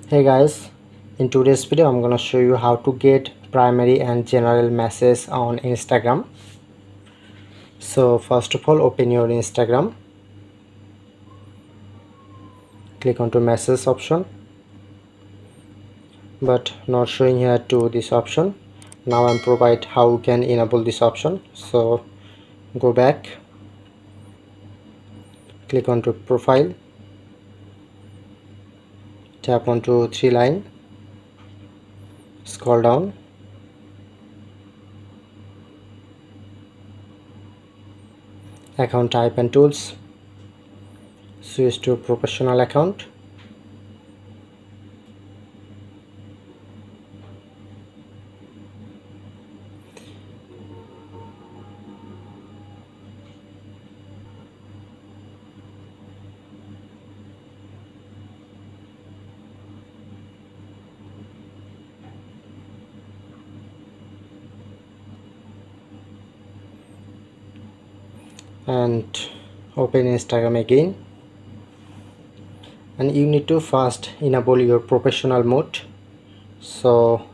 Hey guys, in today's video I'm gonna show you how to get primary and general message on Instagram. So first of all, open your Instagram, click onto message option, but not showing here to this option. Now I'm provide how you can enable this option. So go back, click onto profile, tap onto three line, scroll down, account type and tools, switch to professional account, and open Instagram again, and you need to first enable your professional mode. So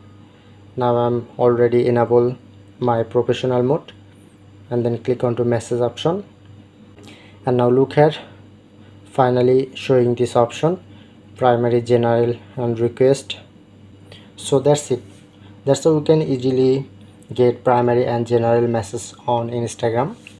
now I'm already enable my professional mode, and then click onto message option, and now look here, finally showing this option, primary, general and request. So that's it. That's how you can easily get primary and general message on Instagram.